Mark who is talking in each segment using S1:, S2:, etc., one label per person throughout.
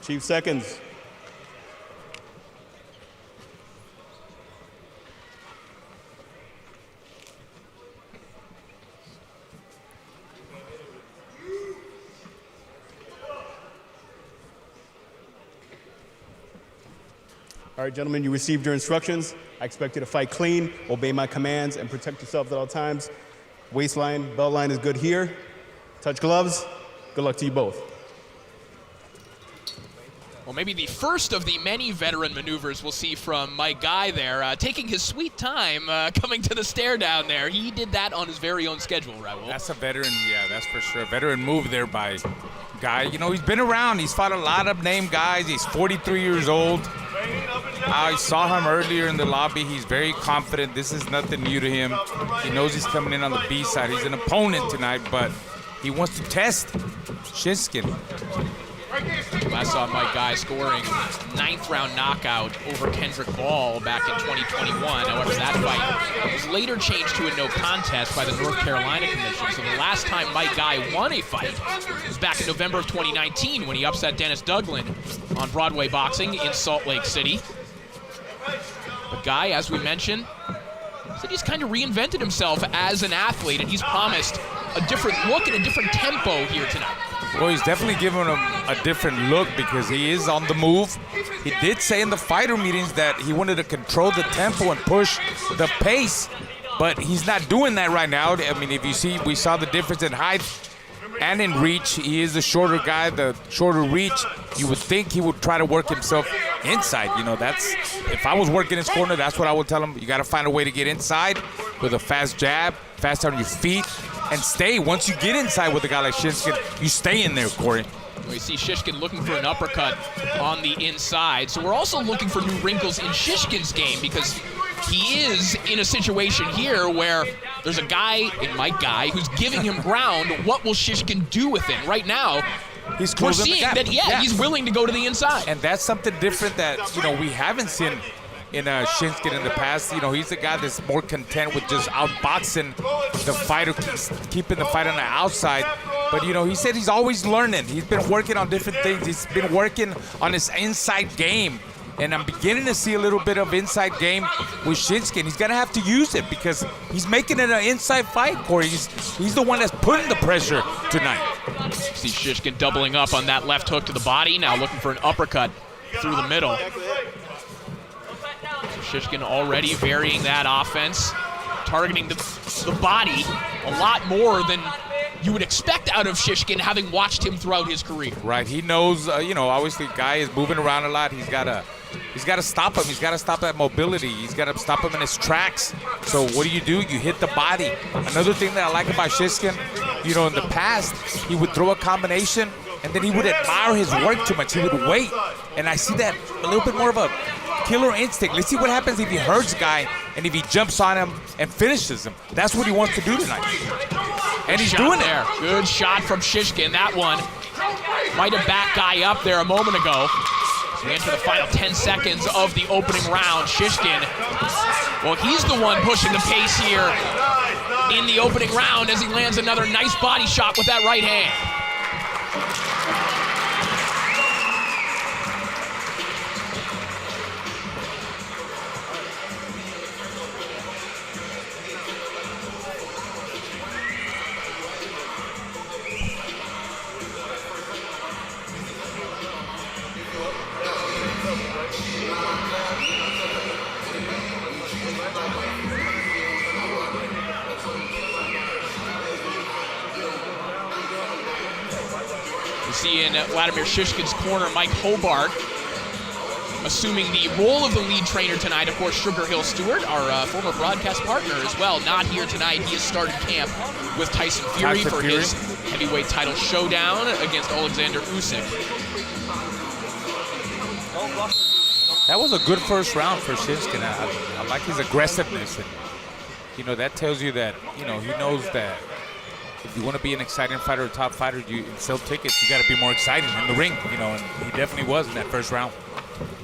S1: Chief seconds. All right, gentlemen, you received your instructions. I expect you to fight clean, obey my commands, and protect yourself at all times. Waistline, belt line is good here. Touch gloves. Good luck to you both.
S2: Well, maybe the first of the many veteran maneuvers we'll see from my guy there, taking his sweet time coming to the stair down there. He did that on his very own schedule, Raul.
S3: That's a veteran, yeah, that's for sure. Veteran move there by Guy. You know, he's been around. He's fought a lot of named guys. He's 43 years old. I saw him earlier in the lobby. He's very confident. This is nothing new to him. He knows he's coming in on the B side. He's an opponent tonight, but he wants to test Shishkin.
S2: Last saw my guy scoring 9th round knockout over Kendrick Ball back in 2021. However, that fight was later changed to a no contest by the North Carolina Commission. So the last time Mike Guy won a fight was back in November of 2019 when he upset Dennis Douglan on Broadway Boxing in Salt Lake City. But Guy, as we mentioned, said he's kind of reinvented himself as an athlete, and he's promised a different look and a different tempo here tonight.
S3: Well, he's definitely giving him a different look because he is on the move. He did say in the fighter meetings that he wanted to control the tempo and push the pace, but he's not doing that right now. I mean, if you see, we saw the difference in height and in reach. He is the shorter guy, the shorter reach. You would think he would try to work himself inside. You know, that's, if I was working his corner, that's what I would tell him. You got to find a way to get inside with a fast jab, fast on your feet, and stay. Once you get inside with a guy like Shishkin, you stay in there, Corey.
S2: We see Shishkin looking for an uppercut on the inside. So we're also looking for new wrinkles in Shishkin's game because he is in a situation here where there's a guy in Mike Guy who's giving him ground. What will Shishkin do with it? Right now,
S3: he's
S2: we're
S3: closing
S2: seeing
S3: the gap.
S2: that, he's willing to go to the inside.
S3: And that's something different that, you know, we haven't seen in Shishkin in the past. You know, he's a guy that's more content with just outboxing the fighter, keeping the fight on the outside. But, you know, he said he's always learning. He's been working on different things. He's been working on his inside game. And I'm beginning to see a little bit of inside game with Shishkin. He's going to have to use it because he's making it an inside fight, Corey. He's the one that's putting the pressure tonight.
S2: See Shishkin doubling up on that left hook to the body. Now looking for an uppercut through the middle. Shishkin already varying that offense, targeting the body a lot more than you would expect out of Shishkin, having watched him throughout his career.
S3: Right, he knows, you know, obviously Guy is moving around a lot. He's got to stop him. He's got to stop that mobility. He's got to stop him in his tracks. So what do? You hit the body. Another thing that I like about Shishkin, you know, in the past, he would throw a combination and then he would admire his work too much. He would wait. And I see that a little bit more of a killer instinct. Let's see what happens if he hurts Guy and if he jumps on him and finishes him. That's what he wants to do tonight. And he's doing
S2: there. Good shot from Shishkin. That one might have backed Guy up there a moment ago. We enter the final 10 seconds of the opening round. Shishkin, well, he's the one pushing the pace here in the opening round as he lands another nice body shot with that right hand. See in Vladimir Shishkin's corner, Mike Hobart, assuming the role of the lead trainer tonight. Of course, Sugar Hill Stewart, our former broadcast partner as well, not here tonight. He has started camp with Tyson Fury for his heavyweight title showdown against Alexander Usyk.
S3: That was a good first round for Shishkin. I like his aggressiveness. And, you know, that tells you that, you know, he knows that if you want to be an exciting fighter, a top fighter, you sell tickets, you got to be more exciting in the ring, you know, and he definitely was in that first round.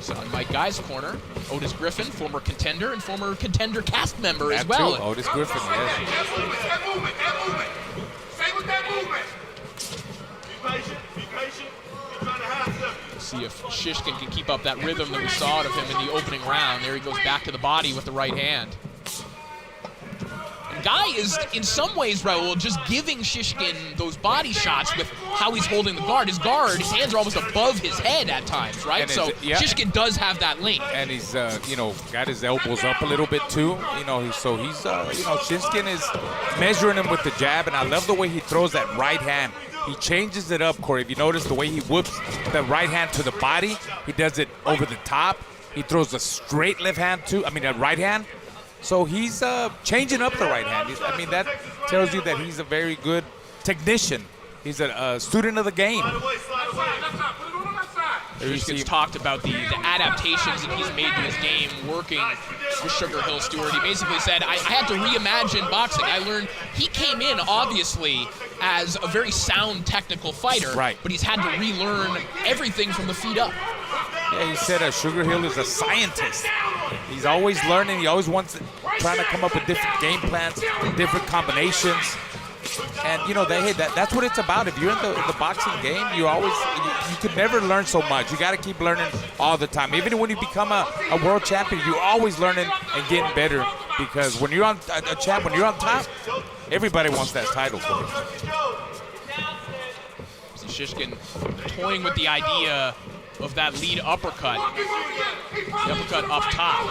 S2: So in Mike Guy's corner, Otis Griffin, former contender and former contender cast member as
S3: That
S2: well.
S3: Too. Otis Griffin, yes.
S4: That movement. Stay with that movement. Be patient. Be trying to have
S2: See if Shishkin can keep up that rhythm that we saw out of him in the opening round. There he goes back to the body with the right hand. And Guy is, in some ways, Raul, just giving Shishkin those body shots with how he's holding the guard. His hands are almost above his head at times, right? So Shishkin does have that length.
S3: And he's, got his elbows up a little bit too. Shishkin is measuring him with the jab, and I love the way he throws that right hand. He changes it up, Corey. If you notice the way he whips the right hand to the body, he does it over the top. He throws a straight left hand too. A right hand. So he's changing up the right hand. That tells you that he's a very good technician. He's a student of the game.
S2: Shishkin's talked about the adaptations that he's made to his game working with Sugar Hill Stewart. He basically said, I had to reimagine boxing. I learned he came in, obviously, as a very sound technical fighter,
S3: right,
S2: but he's had to relearn everything from the feet up.
S3: Yeah, he said Sugar Hill is a scientist. He's always learning. He always trying to come up with different game plans, different combinations. And that's what it's about. If you're in the boxing game, you could never learn so much. You got to keep learning all the time. Even when you become a world champion, you're always learning and getting better. Because when you're on a champ, when you're on top, everybody wants that title for you.
S2: Shishkin toying with the idea of that lead uppercut. The uppercut up top.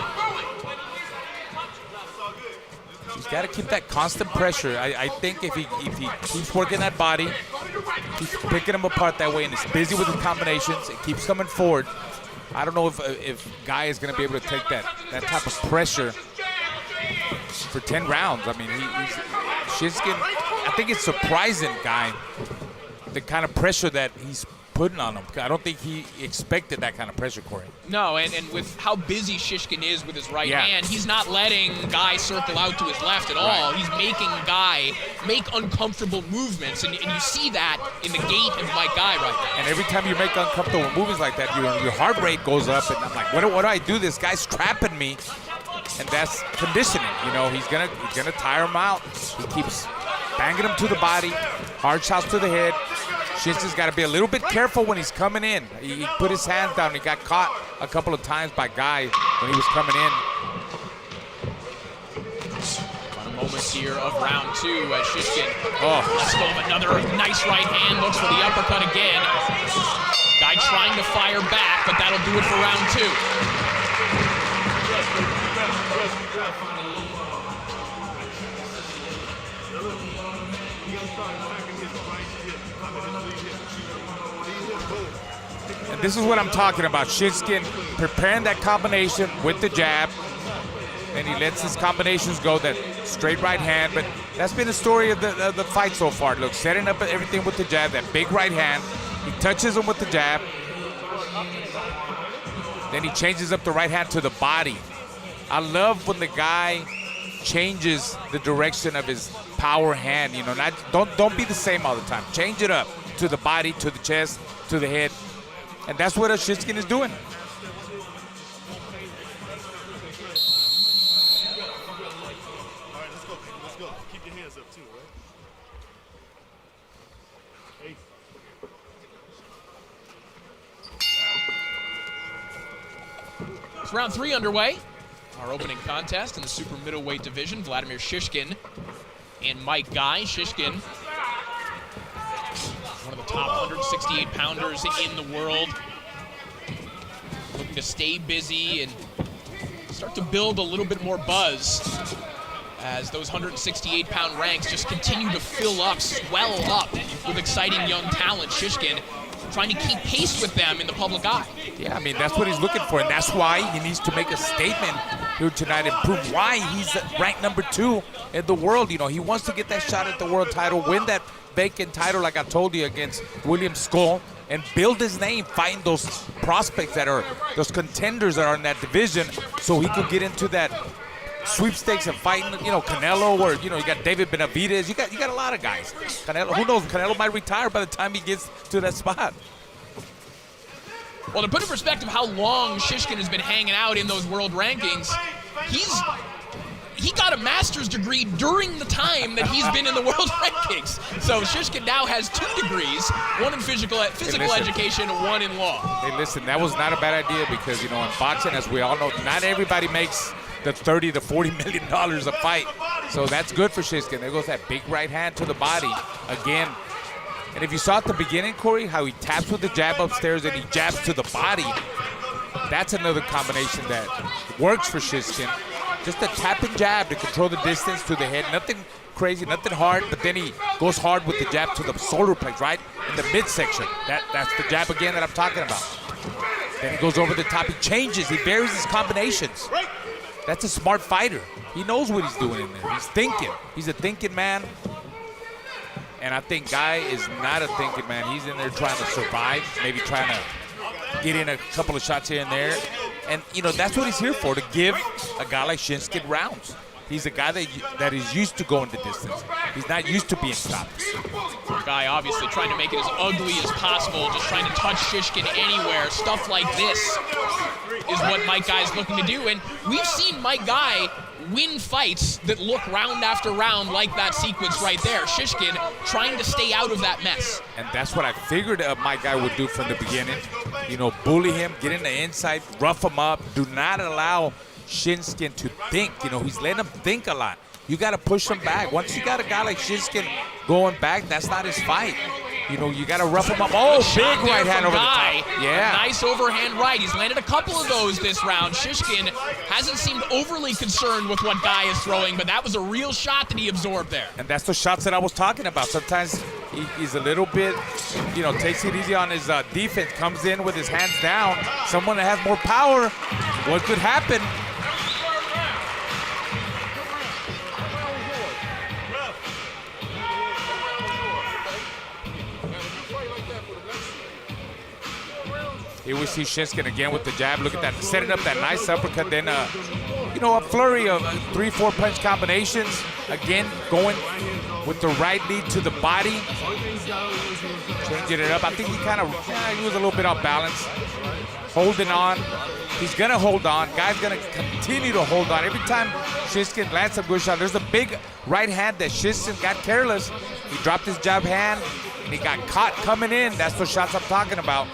S3: He's got to keep that constant pressure. I think if he keeps working that body, keeps picking him apart that way, and is busy with the combinations, it keeps coming forward. I don't know if Guy is going to be able to take that type of pressure for 10 rounds. Shishkin, I think it's surprising, Guy, the kind of pressure that he's putting on him. I don't think he expected that kind of pressure, Corey.
S2: No, and with how busy Shishkin is with his right hand, he's not letting Guy circle out to his left at all. He's making Guy make uncomfortable movements, and you see that in the gait of my Guy right now.
S3: And every time you make uncomfortable movements like that, your heart rate goes up, and I'm like, what do I do? This guy's trapping me, and that's conditioning. He's gonna tire him out. He keeps banging him to the body, hard shots to the head. Shishkin's got to be a little bit careful when he's coming in. He put his hands down. He got caught a couple of times by Guy when he was coming in.
S2: Final moments here of round two as Shishkin lets go of another nice right hand. Looks for the uppercut again. Guy trying to fire back, but that'll do it for round two.
S3: And this is what I'm talking about. Shishkin preparing that combination with the jab, and he lets his combinations go, that straight right hand. But that's been the story of the fight so far. Look, setting up everything with the jab, that big right hand. He touches him with the jab. Then he changes up the right hand to the body. I love when the guy changes the direction of his power hand. Don't be the same all the time. Change it up to the body, to the chest, to the head. And that's what Shishkin is doing.
S1: All right, let's go. Keep your hands up too, right?
S2: It's round three underway. Our opening contest in the super middleweight division, Vladimir Shishkin and Mike Guy. Shishkin, one of the top 168-pounders in the world, looking to stay busy and start to build a little bit more buzz as those 168-pound ranks just continue to fill up, swell up with exciting young talent. Shishkin trying to keep pace with them in the public eye.
S3: Yeah, that's what he's looking for, and that's why he needs to make a statement here tonight and prove why he's ranked number 2 in the world. He wants to get that shot at the world title, win that vacant title, like I told you, against William Skull, and build his name, find those prospects those contenders that are in that division, so he could get into that sweepstakes and fighting, Canelo, or you got David Benavidez. You got a lot of guys. Canelo, who knows? Canelo might retire by the time he gets to that spot.
S2: Well, to put in perspective how long Shishkin has been hanging out in those world rankings, he got a master's degree during the time that he's been in the world rankings. So Shishkin now has 2 degrees, one in physical education, one in law.
S3: Hey, listen, that was not a bad idea because, you know, in boxing, as we all know, not everybody makes the $30 to $40 million a fight. So that's good for Shishkin. There goes that big right hand to the body again. And if you saw at the beginning, Corey, how he taps with the jab upstairs and he jabs to the body, that's another combination that works for Shishkin. Just a tap and jab to control the distance to the head. Nothing crazy, nothing hard, but then he goes hard with the jab to the shoulder blades, right? In the midsection. That's the jab again that I'm talking about. Then he goes over the top. He changes. He varies his combinations. That's a smart fighter. He knows what he's doing in there. He's thinking. He's a thinking man. And I think Guy is not a thinking man. He's in there trying to survive, maybe trying to get in a couple of shots here and there. And, you know, that's what he's here for, to give a guy like Shishkin rounds. He's a guy that is used to going the distance. He's not used to being stopped.
S2: Guy obviously trying to make it as ugly as possible, just trying to touch Shishkin anywhere. Stuff like this is what Mike Guy's looking to do. And we've seen Mike Guy win fights that look round after round like that sequence right there. Shishkin trying to stay out of that mess.
S3: And that's what I figured my guy would do from the beginning. You know, bully him, get in the inside, rough him up. Do not allow Shishkin to think. You know, he's letting him think a lot. You got to push him back. Once you got a guy like Shishkin going back, that's not his fight. You know, you got to rough him up. Oh, big right hand over the top. Yeah.
S2: Nice overhand right. He's landed a couple of those this round. Shishkin hasn't seemed overly concerned with what Guy is throwing, but that was a real shot that he absorbed there.
S3: And that's the shots that I was talking about. Sometimes he's a little bit, you know, takes it easy on his defense, comes in with his hands down. Someone that has more power, what could happen? Here we see Shishkin again with the jab. Look at that, setting up that nice uppercut. Then, you know, a flurry of 3-4 punch combinations. Again, going with the right lead to the body. Changing it up. I think he kind of, he was a little bit off balance. Holding on. He's going to hold on. Guy's going to continue to hold on. Every time Shishkin lands a good shot, there's a big right hand that Shishkin got careless. He dropped his jab hand, and he got caught coming in. That's the shots I'm talking about.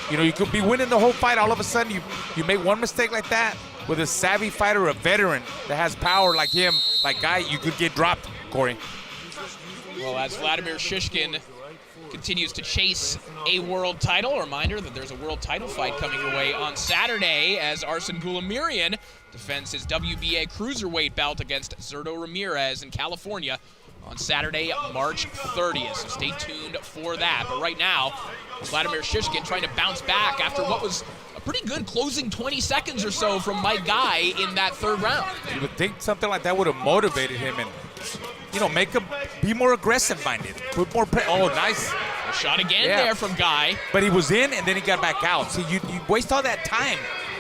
S3: You know, you could be winning the whole fight. All of a sudden, you make one mistake like that with a savvy fighter, a veteran that has power like him, like Guy, you could get dropped, Corey.
S2: Well, as Vladimir Shishkin continues to chase a world title, a reminder that there's a world title fight coming your way on Saturday as Arsen Goulamirian defends his WBA cruiserweight belt against Zurdo Ramirez in California on Saturday, March 30th. So stay tuned for that. But right now, Vladimir Shishkin trying to bounce back after what was a pretty good closing 20 seconds or so from Mike Guy in that third round.
S3: You would think something like that would have motivated him and, you know, make him be more aggressive-minded. Put more oh, nice.
S2: A shot again there from Guy.
S3: But he was in, and then he got back out. See, you waste all that time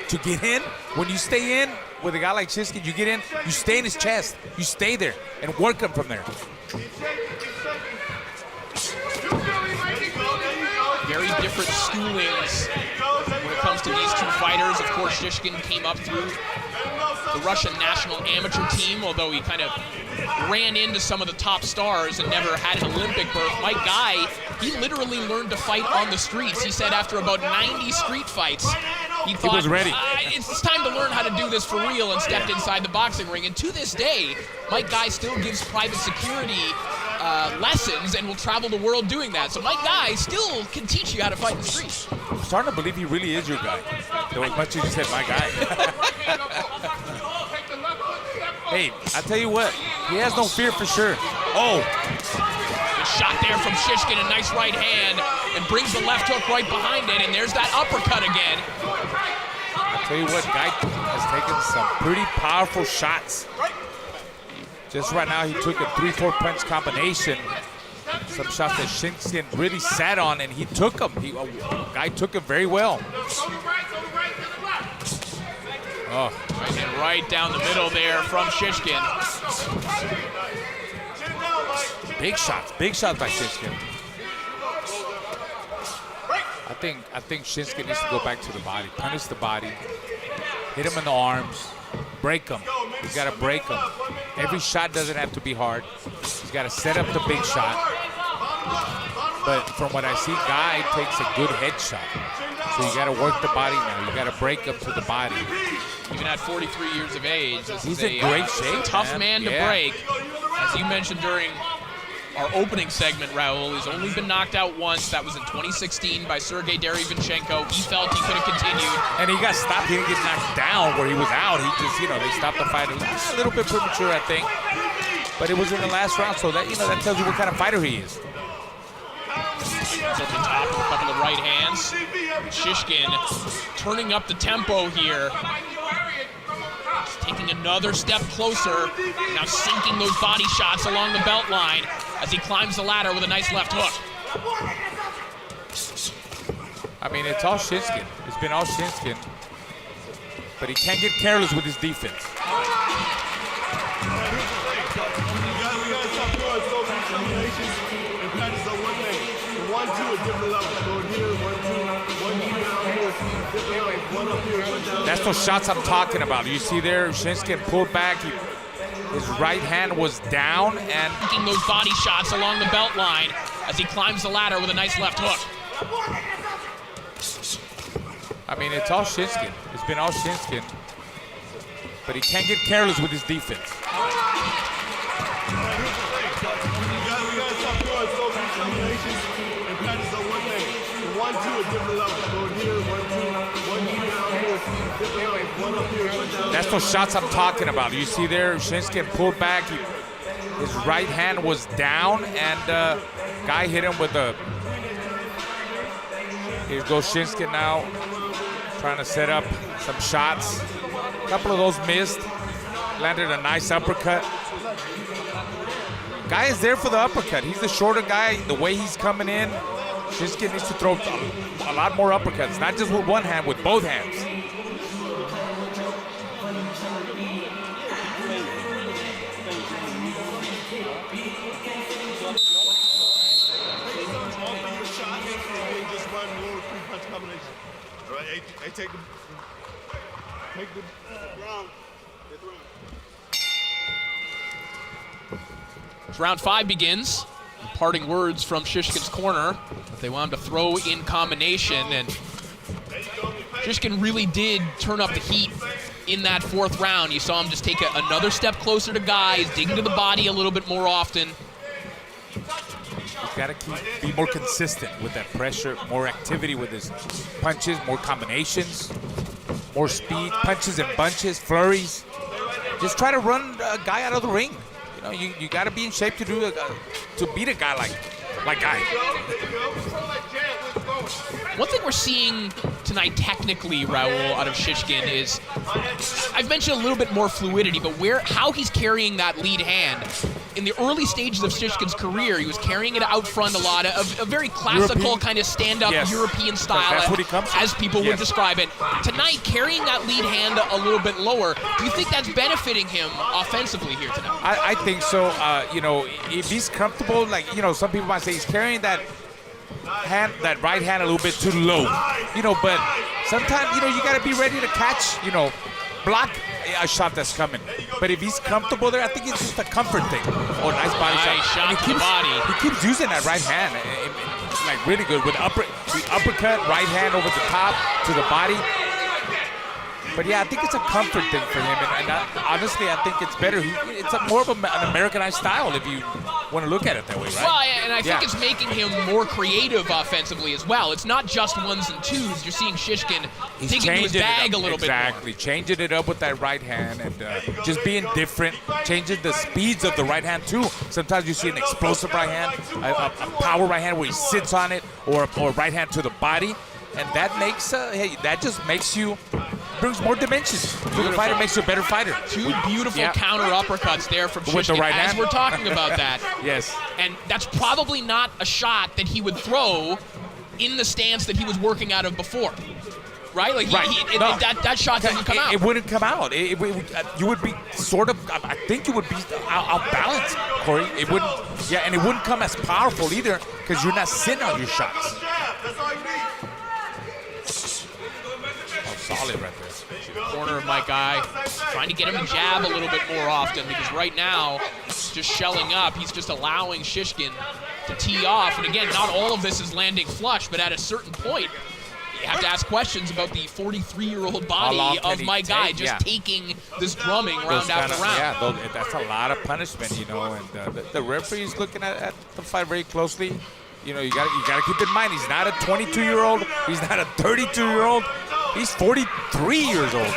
S3: to get in. When you stay in with a guy like Shishkin, you get in, you stay in his chest. You stay there and work him from there.
S2: Very different schoolings when it comes to these two fighters. Of course, Shishkin came up through the Russian national amateur team, although he kind of ran into some of the top stars and never had an Olympic berth. Mike Guy, he literally learned to fight on the streets. He said after about 90 street fights, he thought,
S3: was ready.
S2: It's time to learn how to do this for real, and stepped inside the boxing ring. And to this day, Mike Guy still gives private security lessons and will travel the world doing that. So Mike Guy still can teach you how to fight in the streets.
S3: I'm starting to believe he really is your guy. Though as much as you said my guy. Hey, I tell you what, he has no fear for sure. Oh.
S2: Good shot there from Shishkin, a nice right hand, and brings the left hook right behind it, and there's that uppercut again.
S3: I tell you what, Guy has taken some pretty powerful shots. Just right now, he took a 3-4 punch combination. Some shots that Shishkin really sat on, and he took them. Guy took them very well.
S2: Oh, and right down the middle there from Shishkin.
S3: Big shots by Shishkin. I think Shishkin needs to go back to the body, punish the body, hit him in the arms, break him. He's got to break them. Every shot doesn't have to be hard. He's got to set up the big shot. But from what I see, Guy takes a good headshot. So you got to work the body now. You got to break him to the body.
S2: Even at 43 years of age, this
S3: He's
S2: is
S3: in great shape,
S2: tough man to
S3: Yeah.
S2: break. As you mentioned during our opening segment, Raul, he's only been knocked out once. That was in 2016 by Sergei Derevyanchenko. He felt he could have continued.
S3: And he got stopped. He didn't get knocked down where he was out. He just, they stopped the fight. A little bit premature, I think. But it was in the last round, so that, that tells you what kind of fighter he is.
S2: At the top with a couple of right hands. Shishkin turning up the tempo here. Just taking another step closer. Now sinking those body shots along the belt line as he climbs the ladder with a nice left hook.
S3: I mean, it's all Shishkin. It's been all Shishkin. But he can't get careless with his defense. That's those shots I'm talking about. You see there, Shishkin pulled back. His right hand was down and
S2: Taking those body shots along the belt line as he climbs the ladder with a nice left hook.
S3: I mean, it's all Shishkin. It's been all Shishkin. But he can't get careless with his defense. That's those shots I'm talking about. You see there, Shishkin pulled back. His right hand was down, and Guy hit him with a. Here goes Shishkin now, trying to set up some shots. A couple of those missed. Landed a nice uppercut. Guy is there for the uppercut. He's the shorter guy. The way he's coming in, Shishkin needs to throw a lot more uppercuts, not just with one hand, with both hands.
S4: Take the round.
S2: As round 5 begins, parting words from Shishkin's corner. They want him to throw in combination, and Shishkin really did turn up the heat in that 4th round. You saw him just take another step closer to Guy. He's digging to the body a little bit more often.
S3: He's got to be more consistent with that pressure, more activity with his punches, more combinations, more speed, punches and bunches, flurries. Just try to run a guy out of the ring. You got to be in shape to beat a guy like Guy.
S2: One thing we're seeing tonight technically, Raul, out of Shishkin is, I've mentioned a little bit more fluidity, but how he's carrying that lead hand. In the early stages of Shishkin's career, he was carrying it out front a lot, a very classical
S3: European?
S2: kind of stand-up
S3: Yes.
S2: European style,
S3: That's what he comes from.
S2: as people would
S3: Yes.
S2: describe it. Tonight, carrying that lead hand a little bit lower, do you think that's benefiting him offensively here tonight?
S3: I think so. If he's comfortable, some people might say he's carrying that right hand a little bit too low. But sometimes, you got to be ready to catch, block a shot that's coming. But if he's comfortable there, I think it's just a comfort thing. Oh, nice body
S2: Nice shot
S3: And
S2: to the body.
S3: He keeps using that right hand, really good with the uppercut, right hand over the top to the body. But yeah, I think it's a comfort thing for him, and honestly, I think it's better. It's more of an Americanized style if you want to look at it that way, right?
S2: Well, and I think it's making him more creative offensively as well. It's not just ones and twos. You're seeing Shishkin dig into his bag a little bit more.
S3: Exactly, changing it up with that right hand and just being different, changing the speeds of the right hand too. Sometimes you see an explosive right hand, a power right hand where he sits on it, or right hand to the body, and that makes brings more dimensions to the fighter, makes you a better fighter.
S2: Two beautiful counter uppercuts there from Shishkin
S3: With the right
S2: as
S3: hand?
S2: we're talking about that.
S3: Yes.
S2: And that's probably not a shot that he would throw in the stance that he was working out of before. Right? That shot doesn't come out.
S3: It wouldn't come out. You would be sort of, I think you would be out balanced, Corey. It wouldn't, and it wouldn't come as powerful either because you're not sitting on your shots. Oh, solid right there.
S2: corner of my guy, trying to get him to jab a little bit more often, because right now, just shelling up, he's just allowing Shishkin to tee off. And again, not all of this is landing flush, but at a certain point, you have to ask questions about the 43-year-old body of my guy just taking this drumming round after round.
S3: Yeah, that's a lot of punishment, you know, and the referee's looking at the fight very closely. You know, you got to keep in mind, he's not a 22-year-old, he's not a 32-year-old, he's 43 years old.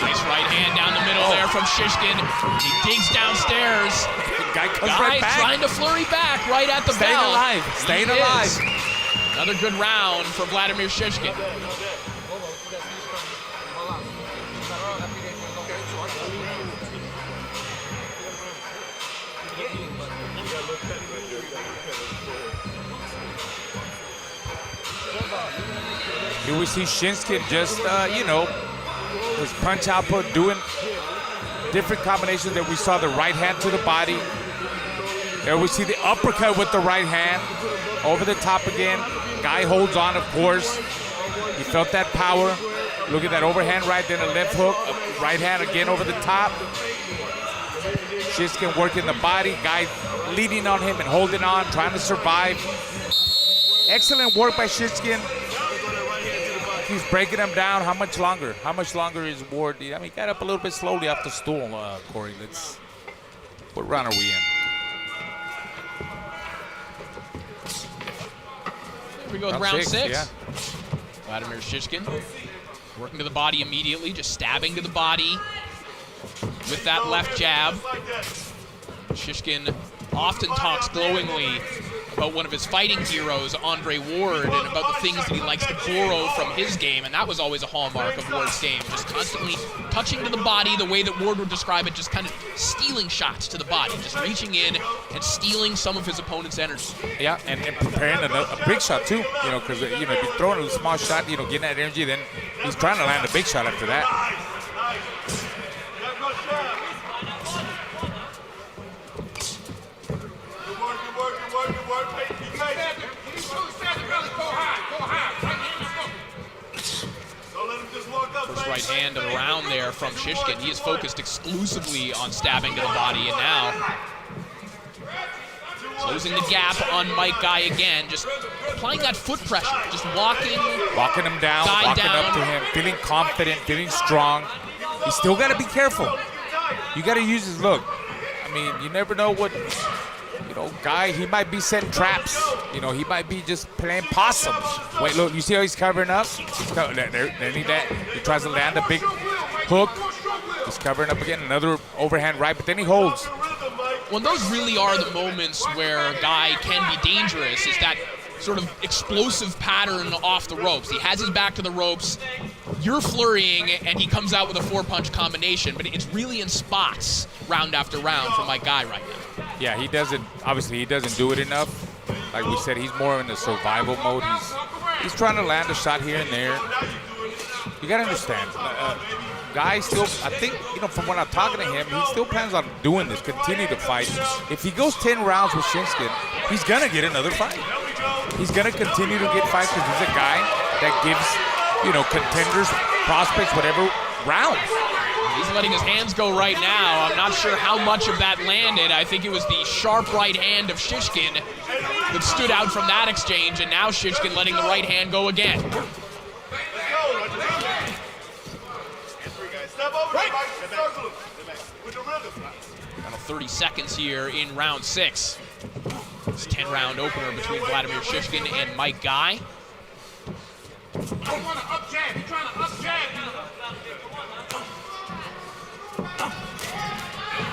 S2: Nice right hand down the middle there from Shishkin. He digs downstairs.
S3: The guy comes right back.
S2: Trying to flurry back right at the
S3: Staying
S2: bell.
S3: alive, staying alive.
S2: Another good round for Vladimir Shishkin.
S3: Here we see Shishkin just, you know, his punch output, doing different combinations. That we saw the right hand to the body. There we see the uppercut with the right hand. Over the top again. Guy holds on, of course. He felt that power. Look at that overhand right, then a left hook. A right hand again over the top. Shishkin working the body. Guy leading on him and holding on, trying to survive. Excellent work by Shishkin. He's breaking him down. How much longer? How much longer is Ward? I mean, he got up a little bit slowly off the stool, Corey. What round are we in?
S2: Here we go with round six.
S3: Yeah.
S2: Vladimir Shishkin working to the body immediately, just stabbing to the body with that left jab. Shishkin often talks glowingly about one of his fighting heroes, Andre Ward, and about the things that he likes to borrow from his game, and that was always a hallmark of Ward's game, just constantly touching to the body the way that Ward would describe it, just kind of stealing shots to the body, just reaching in and stealing some of his opponent's energy.
S3: Yeah, and preparing a big shot too, you know, because, you know, if you're throwing a small shot, you know, getting that energy, then he's trying to land a big shot after that.
S2: First right hand of the round there from Shishkin. He is focused exclusively on stabbing to the body, and now closing the gap on Mike Guy again, just applying that foot pressure, just walking
S3: him down, walking up to him, feeling confident, feeling strong. You still got to be careful. You got to use his look. I mean, you never know what, you know, Guy, he might be setting traps. You know, he might be just playing possum. Wait, look, you see how he's covering up? He tries to land a big hook. He's covering up again, another overhand right, but then he holds.
S2: Well, those really are the moments where Guy can be dangerous, is that sort of explosive pattern off the ropes. He has his back to the ropes, you're flurrying, and he comes out with a four-punch combination, but it's really in spots round after round for my Guy right now.
S3: Yeah, he doesn't do it enough. Like we said, he's more in the survival mode. He's trying to land a shot here and there. You gotta understand, Guy still, I think, you know, from when I'm talking to him, he still plans on doing this, continue to fight. If he goes 10 rounds with Shishkin, he's gonna get another fight. He's gonna continue to get fights because he's a guy that gives, you know, contenders, prospects, whatever, rounds.
S2: He's letting his hands go right now. I'm not sure how much of that landed. I think it was the sharp right hand of Shishkin that stood out from that exchange, and now Shishkin letting the right hand go again. Final 30 seconds here in round 6. This 10-round opener between Vladimir Shishkin and Mike Guy.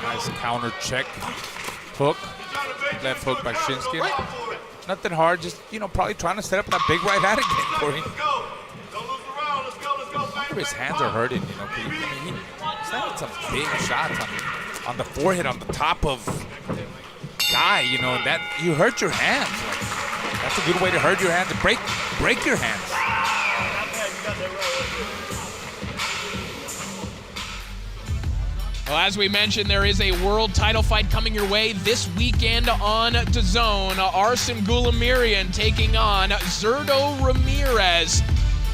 S3: Nice counter check. Hook. Left hook by Shishkin. Nothing hard, just, you know, probably trying to set up that big right hand again for him. His hands are hurting, you know. He's landing some big shots on the forehead, on the top of Guy, you know, that you hurt your hands. Like, that's a good way to hurt your hands, to break your hands.
S2: Well, as we mentioned, there is a world title fight coming your way this weekend on DAZN. Arsen Goulamirian taking on Zurdo Ramirez,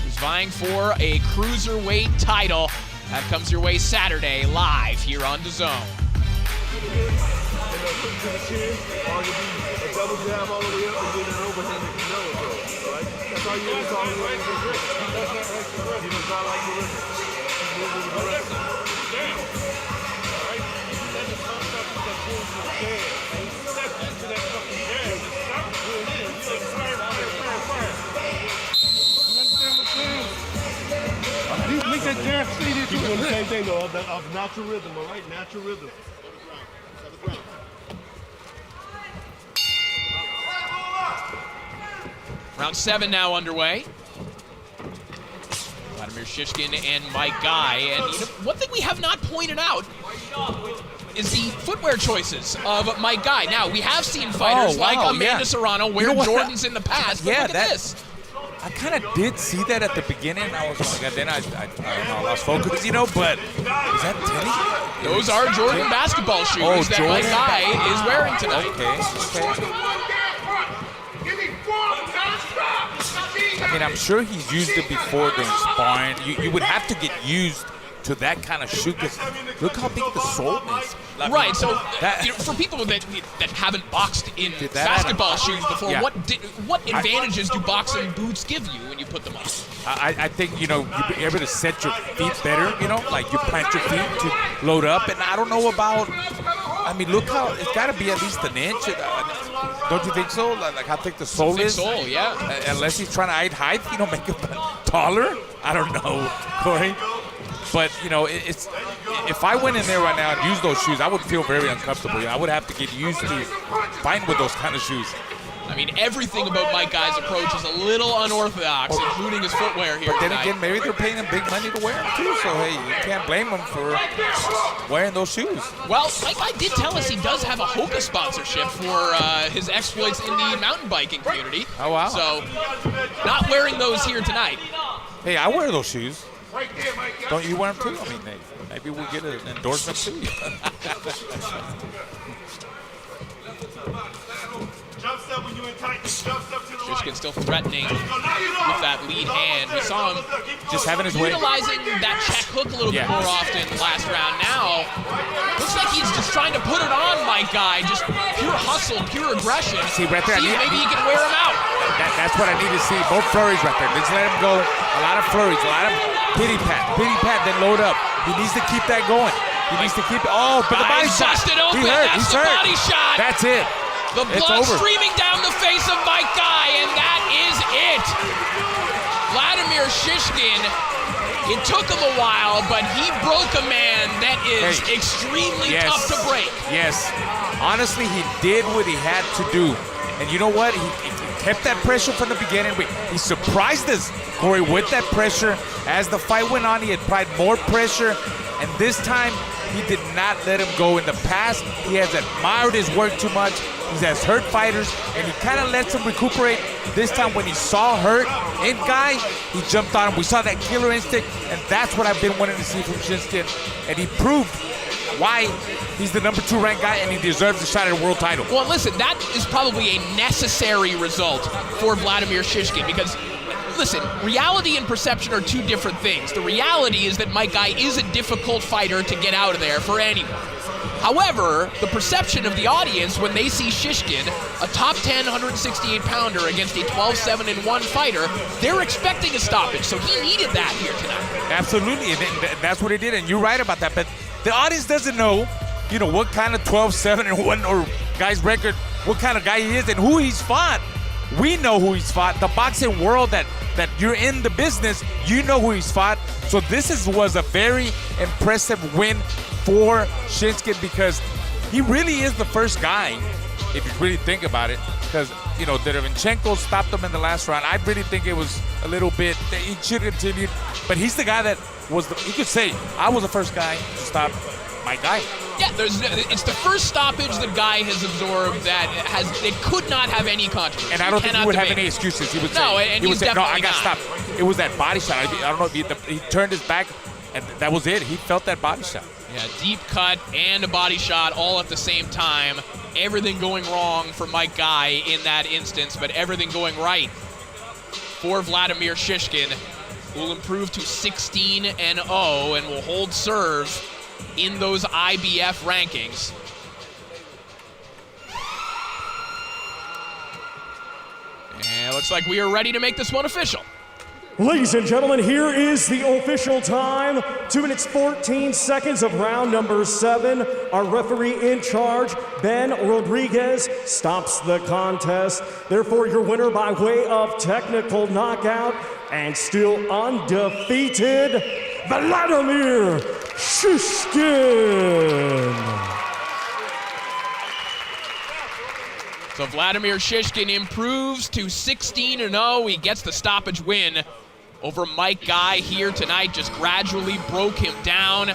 S2: who's vying for a cruiserweight title. That comes your way Saturday, live here on DAZN.
S5: Keep doing the same thing though, of natural rhythm, all right? Natural rhythm.
S2: Round 7 now underway. Vladimir Shishkin and Mike Guy. And you know, one thing we have not pointed out is the footwear choices of Mike Guy. Now, we have seen fighters like Amanda Serrano wear Jordans in the past, but look at this.
S3: I kind of did see that at the beginning. I was like, then I don't know, I lost focus, you know, but is that tennis?
S2: Those are Jordan basketball shoes that Mike Guy is wearing tonight.
S3: I mean, I'm sure he's used it before during sparring. You would have to get used to that kind of shoe because look how big the sole is.
S2: Right, so you know, for people that haven't boxed in basketball shoes before, what advantages do boxing boots give you when you put them on?
S3: I think, you know, you'll be able to set your feet better, you know, like you plant your feet to load up. And I don't know about, I mean, look how, it's got to be at least an inch. Don't you think so? Like how thick the sole is?
S2: Sole, yeah.
S3: Unless he's trying to hide, you know, make it taller. I don't know, Corey. But, you know, it's if I went in there right now and used those shoes, I would feel very uncomfortable. I would have to get used to fighting with those kind of shoes.
S2: I mean, everything about Mike Guy's approach is a little unorthodox, including his footwear here.
S3: But then
S2: tonight.
S3: again, maybe they're paying him big money to wear them too. So, hey, you can't blame him for wearing those shoes.
S2: Well, Mike Guy did tell us he does have a Hoka sponsorship for his exploits in the mountain biking community.
S3: Oh, wow.
S2: So, not wearing those here tonight.
S3: Hey, I wear those shoes. Don't you wear them too? I mean, maybe we'll get an endorsement too.
S2: Shishkin still threatening with that lead hand. We saw him
S3: just having his way,
S2: utilizing that check hook a little bit more often last round. Now, looks like he's just trying to put it on Mike Guy. Just pure hustle, pure aggression.
S3: See right there,
S2: maybe he can wear him out.
S3: That's what I need to see. Both flurries right there. Let's let him go. A lot of flurries, a lot of pity pat, then load up. He needs to keep that going. He needs to keep it. Oh, but the body shot.
S2: He hurt. That's the body shot.
S3: That's it.
S2: The blood streaming down the face of Mike Guy, and that is it. Vladimir Shishkin, it took him a while, but he broke a man that is extremely tough to break.
S3: Yes. Honestly, he did what he had to do. And you know what? He kept that pressure from the beginning. He surprised us, Corey, with that pressure. As the fight went on, he applied more pressure. And this time, he did not let him go. In the past, he has admired his work too much. He has hurt fighters, and he kind of lets him recuperate. This time, when he saw hurt in Guy, he jumped on him. We saw that killer instinct, and that's what I've been wanting to see from Shishkin. And he proved why he's the number 2 ranked guy, and he deserves a shot at a world title.
S2: Well, listen, that is probably a necessary result for Vladimir Shishkin because, listen, reality and perception are two different things. The reality is that Mike Guy is a difficult fighter to get out of there for anyone. However, the perception of the audience when they see Shishkin, a top 10 168-pounder against a 12-7-1 fighter, they're expecting a stoppage, so he needed that here tonight.
S3: Absolutely, and that's what he did, and you're right about that, but the audience doesn't know, you know, what kind of 12-7-1 or guy's record, what kind of guy he is and who he's fought. We know who he's fought. The boxing world that you're in the business, you know who he's fought. So this was a very impressive win for Shishkin because he really is the first guy, if you really think about it, because, you know, Derevchenko stopped him in the last round. I really think it was a little bit, he should have continued, but he's the guy that was, he could say, I was the first guy to stop my guy.
S2: Yeah, it's the first stoppage the guy has absorbed that it could not have any controversy.
S3: And I don't think he would have any excuses. He would say, no, I got stopped. It was that body shot. I don't know if he turned his back, and that was it. He felt that body shot.
S2: Yeah, deep cut and a body shot all at the same time. Everything going wrong for Mike Guy in that instance, but everything going right for Vladimir Shishkin. will improve to 16-0 and will hold serve in those IBF rankings. And it looks like we are ready to make this one official.
S6: Ladies and gentlemen, here is the official time. 2 minutes 14 seconds of round number 7. Our referee in charge, Ben Rodriguez, stops the contest. Therefore, your winner by way of technical knockout and still undefeated, Vladimir Shishkin.
S2: So Vladimir Shishkin improves to 16-0. He gets the stoppage win over Mike Guy here tonight. Just gradually broke him down.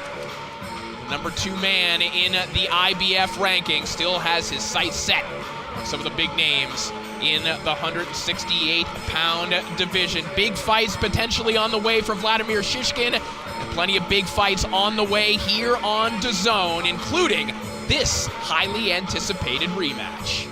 S2: Number 2 man in the IBF ranking still has his sights set on some of the big names in the 168-pound division. Big fights potentially on the way for Vladimir Shishkin, and plenty of big fights on the way here on DAZN, including this highly anticipated rematch.